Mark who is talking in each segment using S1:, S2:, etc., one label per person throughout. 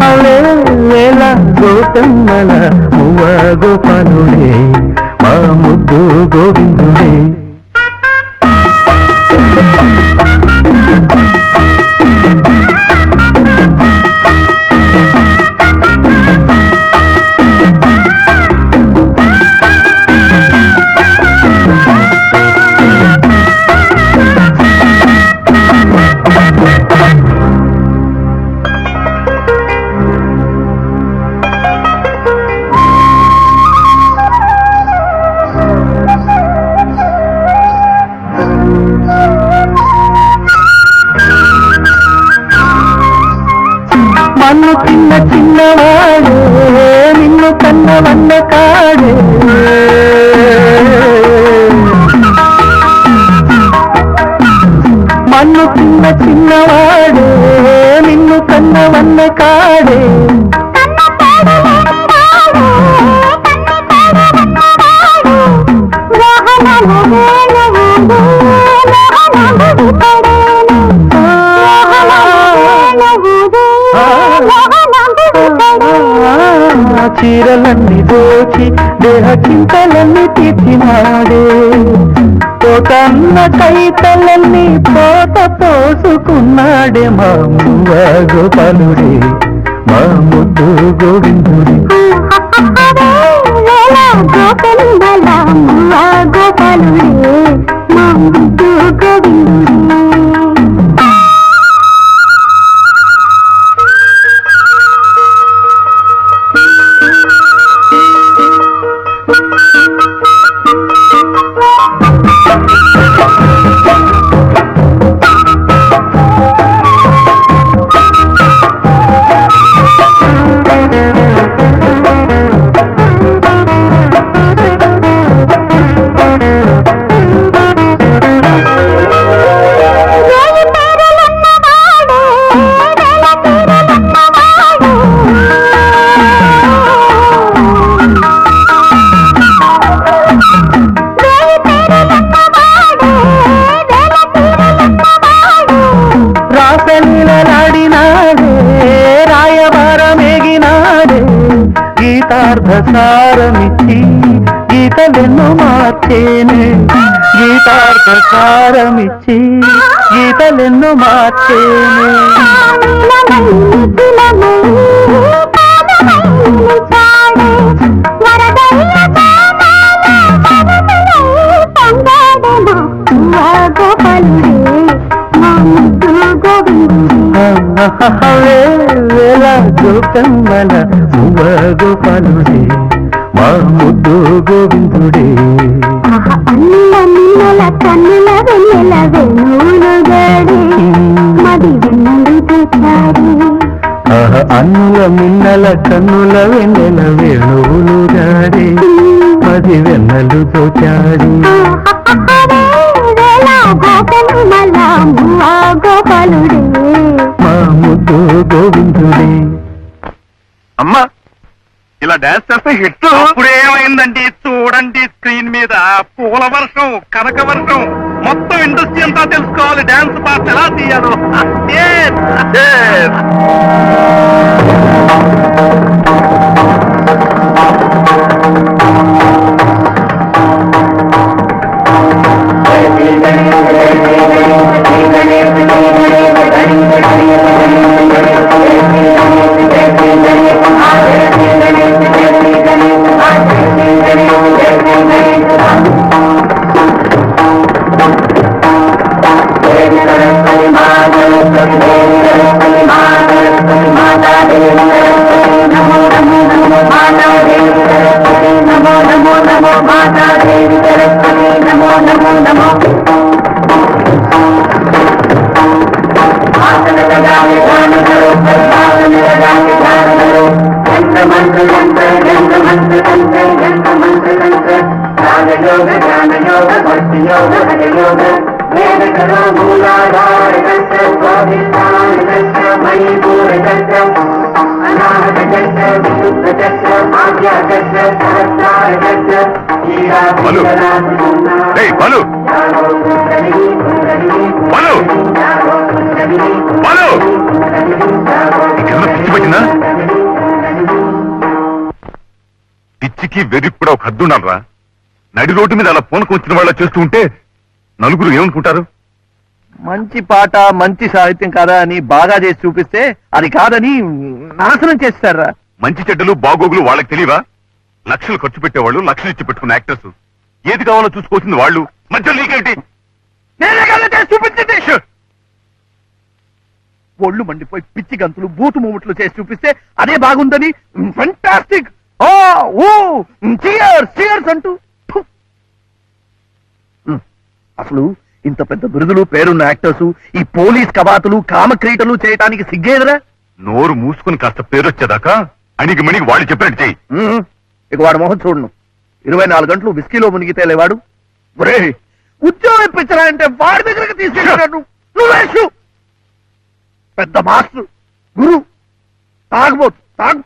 S1: అవే వేళ గోపెమ్మల మువ్వ గోపాలుడే మా ముద్దు గోవిందుడే. మన్ను చిన్న చిన్నవాడే నిన్ను కన్నవన్న కాడే మన్ను చిన్న చిన్నవాడే నిన్ను కన్నవన్న కాడే చీరలన్నీ దోచి దేహ చింతలన్నీ తీర్చినాడే పోతన్న కైతలన్నీ పోత పోసుకున్నాడే మా మువ్వ గోపాలుడే మా ముద్దు గోవిందుడే. గోపాలుడే మా ముద్దు గోవిందుడే. గీతార్థసారమిచ్చి గీతలెన్నో మార్చేనే గీతార్థసారమిచ్చి గీతలెన్నో మార్చేనే. వేళ గోపెమ్మల మువ్వ గోపాలుడే మా ముద్దు గోవిందుడే.
S2: అన్నుల మిన్నల కన్నుల వెన్నెల వేణువులుగాడే మది వెన్నెలు తెచ్చాడే.
S1: అన్నుల మిన్నల కన్నుల వెన్నెల వేణువులుగాడే మది వెన్నెలు తోచాడే.
S2: గోపెమ్మల మువ్వ గోపాలుడే
S1: మా ముద్దు గోవిందుడే.
S3: అమ్మా ఇలా డాన్స్ చేస్తే హిట్. ఇప్పుడు ఏమైందండి చూడండి, స్క్రీన్ మీద పూల వర్షం, కనక వర్షం, మొత్తం ఇండస్ట్రీ అంతా తెలుసుకోవాలి డాన్స్ పార్ట్ ఎలా తీయాలో. వెర్రికి వెర్రికి కూడా ఒక హద్దు ఉండాలరా. నడి రోడ్డు మీద అలా పూనకు వచ్చిన వాళ్ళ చేస్తూ ఉంటే నలుగురు ఏమనుకుంటారు?
S1: మంచి పాట మంచి సాహిత్యం కదా అని బాగా చేసి చూపిస్తే అది కాదని నాశనం చేస్తారా.
S3: మంచి చెడ్డలు బాగోగులు వాళ్ళకి తెలియవా? లక్షలు ఖర్చు పెట్టేవాళ్ళు లక్షలు ఇచ్చి పెట్టుకున్న యాక్టర్స్. ఏది కావాలో చూసుకోవాల్సింది వాళ్ళు. మధ్యలో నీకేంటి?
S1: చూపించండి. ఒళ్ళు మండిపోయి పిచ్చి గంతులు బూతు మూమెంట్లు చేసి చూపిస్తే అదే బాగుందని ఫెంటాస్టిక్ చీర్స్ అంటూ ఫు. అసలు ఇంత పెద్ద బిరుదులు పేరున్న యాక్టర్స్ ఈ పోలీస్ కబాతులు కామక్రీటలు చేయటానికి సిగ్గేదిరా.
S3: నోరు మూసుకుని కాస్త పేరొచ్చేదాకా అణిగి మణిగి వాళ్ళు చెప్పినట్టు చెయ్యి.
S1: ఇక వాడు మొహం చూడను. 24 గంటలు విస్కీలో మునిగితే లేవాడు. ఒరే ఉద్యోగం ఇప్పించరా అంటే వాడి దగ్గరకు తీసుకెళ్ళాడు. నువ్వేసు పెద్ద మాస్టర్ గురు తాగబోతు తాగు.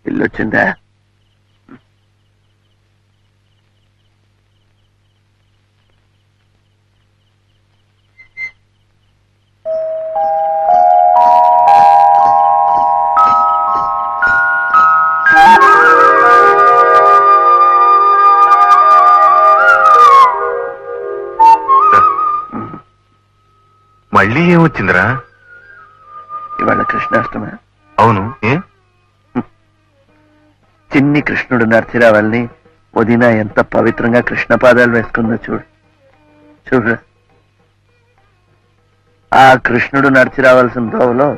S1: ఇల్లు వచ్చిందా?
S3: మళ్ళీ ఏమొచ్చిందిరా?
S1: ఇవాళ కృష్ణాష్టమి.
S3: అవును, ఏ
S1: చిన్ని కృష్ణుడు నర్సిరావాలని వదిన ఎంత పవిత్రంగా కృష్ణ పాదాలు వేసుకుందో చూడు. చూడు ఆ కృష్ణుడు నడిచి రావాల్సిన దోవలో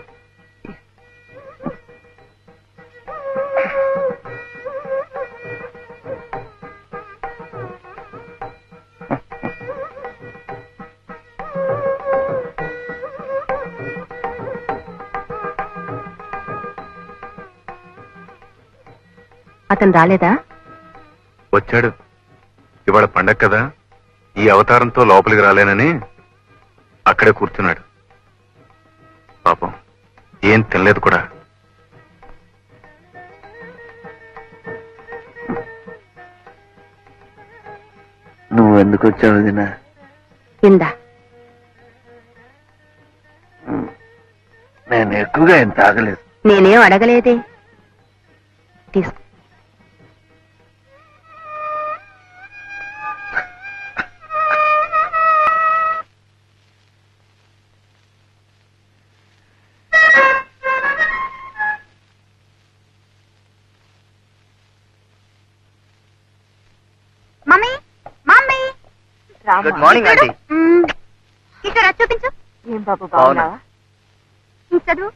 S2: అతను రాలేదా?
S3: వచ్చాడు. ఇవాళ పండగ కదా, ఈ అవతారంతో లోపలికి రాలేనని అక్కడే కూర్చున్నాడు. పాపం ఏం తినలేదు కూడా.
S1: నువ్వు ఎందుకు వచ్చావు వదినా?
S2: కిందా
S1: నేను ఎక్కువగా ఏం తాగలేదు.
S2: నేనేం అడగలేదే. తీసుకో.
S4: Mummy mummy
S1: good morning aunty.
S4: Kishore అది చూపించు.
S2: ఏం బాబు బాగున్నావా?
S4: ఈ చదువు.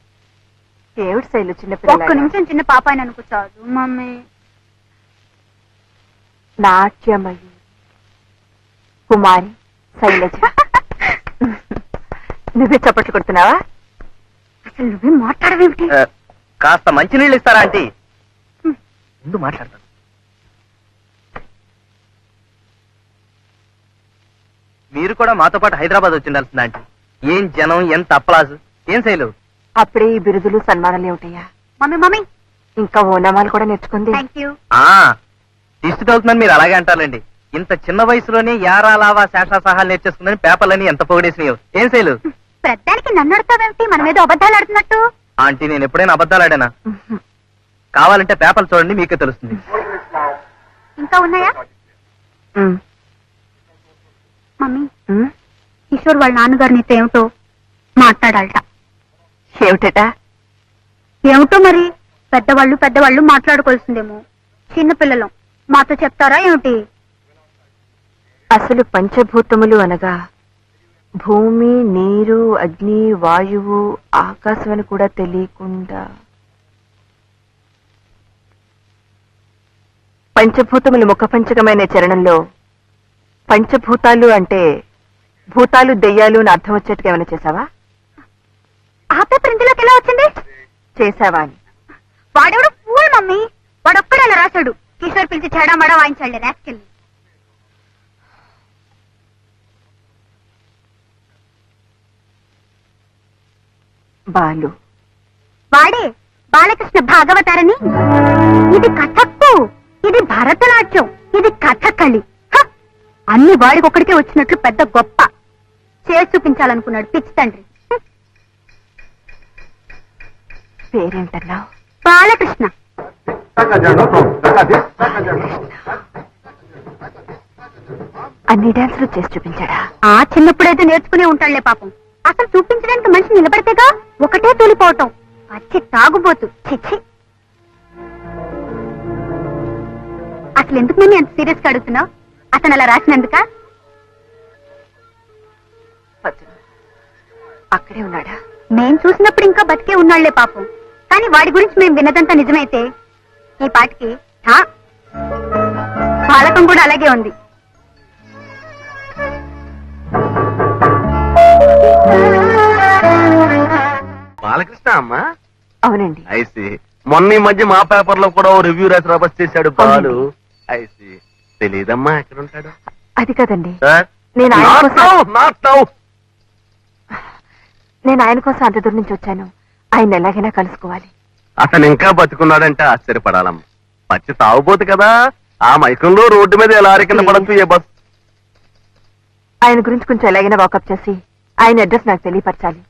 S2: ఏమిటి శైలు చిన్న
S4: ఒక్క
S2: పిల్ల
S4: నిమిషం చిన్న పాప అని అనుకో చదువు మమ్మీ.
S2: నాట్యమయి కుమారి శైలజ. నువ్వే చప్పట్లు కొడుతున్నావా?
S4: అసలు నువ్వే మాట్లాడవేమిటి?
S1: కాస్త మంచినీళ్ళు ఇస్తారా ఆంటీ? ముందు మాట్లాడతాను. మీరు కూడా మాతో పాటు హైదరాబాద్ వచ్చి ఉండాల్సిందా ఆంటీ? ఏం జనం, ఎంత అప్లాజు. ఏం శైలు
S2: అప్పుడే ఈ బిరుదులు సన్మానాలు ఏమిటయ్యా?
S4: మమ్మీ మమ్మీ
S2: ఇంకా ఓనమాలు కూడా నేర్చుకుంది.
S4: Thank you.
S1: దిష్టి తగులుతుందని మీరు అలాగే అంటారండి. ఇంత చిన్న వయసులోనే యారా లావా శేషా సహాలు నేర్చేసుకుందని పేపర్లని ఎంత పొగిడేసినాయో. ఏం శైలు?
S4: పెద్దానికి నన్ను అడుగుతావేమిటి? మన మీద అబద్ధాలు ఆడుతున్నట్టు.
S1: ఆంటీ నేను ఎప్పుడైనా అబద్ధాలు ఆడానా? కావాలంటే పేపర్లు చూడండి, మీకే తెలుస్తుంది.
S4: ఇంకా ఉన్నాయా మమ్మీ? కిషోర్ వాళ్ళ నాన్నగారు నీతో ఏమిటో మాట్లాడాలట.
S2: ఏమిటట?
S4: ఏమిటో మరి. పెద్దవాళ్ళు మాట్లాడుకోవాల్సిందేమో. చిన్నపిల్లలం మాతో చెప్తారా ఏమిటి?
S2: అసలు పంచభూతములు అనగా భూమి, నీరు, అగ్ని, వాయువు, ఆకాశం అని కూడా తెలియకుండా పంచభూతములు ముఖపంచకమైన చరణంలో పంచభూతాలు అంటే భూతాలు, దెయ్యాలు అని అర్థం వచ్చేట్టుగా ఏమైనా చేసావా?
S4: ఆ పేపర్ ఇందులోకి ఎలా వచ్చింది?
S2: చేసావా అని.
S4: వాడెవడు ఫూల్ మమ్మీ. వాడొక్కడే అలా రాశాడు. కిషోర్ పిలిచి చెడామడా వాయించాడు రాస్కెళ్ళి.
S2: బాలు
S4: వాడే బాలకృష్ణ భాగవతారని. ఇది కథక్కు, ఇది భరతనాట్యం, ఇది కథకళి. అన్ని వాడికొక్కడికే వచ్చినట్లు పెద్ద గొప్ప చేసి చూపించాలనుకున్నాడు పిచ్చి తండ్రి.
S2: పేరేంటన్నావు?
S4: బాలకృష్ణ.
S2: అన్ని డాన్సులు చేసి చూపించాడా?
S4: ఆ చిన్నప్పుడైతే నేర్చుకునే ఉంటాడులే పాపం. అసలు చూపించడానికి మనిషి నిలబడితేగా ఒకటే తూలిపోవటం. పచ్చి తాగుబోతు. చిచ్చి. అసలు ఎందుకు నేను ఎంత సీరియస్ గా అడుగుతున్నావు? అతను అలా రాసినందుక?
S2: వద్దు. అక్కడే ఉన్నాడా?
S4: మేం చూసినప్పుడు ఇంకా బతికే ఉన్నాళ్లే పాపం. కానీ వాడి గురించి మేము విన్నదంతా నిజమైతే ఈ పాటికి బాలకం కూడా అలాగే ఉంది.
S3: బాలకృష్ణ అమ్మా?
S2: అవునండి.
S3: ఐసి మొన్న ఈ మధ్య మా పేపర్ లో కూడా ఓ రివ్యూ రాసి రాబస్ చేశాడు బాలు. ఐసి తెలీదమ్మా ఎక్కడ ఉంటాడు?
S2: అది కదండి,
S3: సార్
S2: నేను ఆయన కోసం
S3: నాట్ నౌ.
S2: నేను ఆయన కోసం అంత దూరం నుంచి వచ్చాను. ఆయన ఎలాగైనా కలుసుకోవాలి.
S3: అతను ఇంకా బతుకున్నాడంటే ఆశ్చర్యపడాలమ్మా. పచ్చి తాగుబోతు కదా, ఆ మైకంలో రోడ్డు మీద ఎలా కింద పడచ్చు ఏ బస్.
S2: ఆయన గురించి కొంచెం ఎలాగైనా వాకప్ చేసి ఆయన అడ్రస్ నాకు తెలియపరచాలి.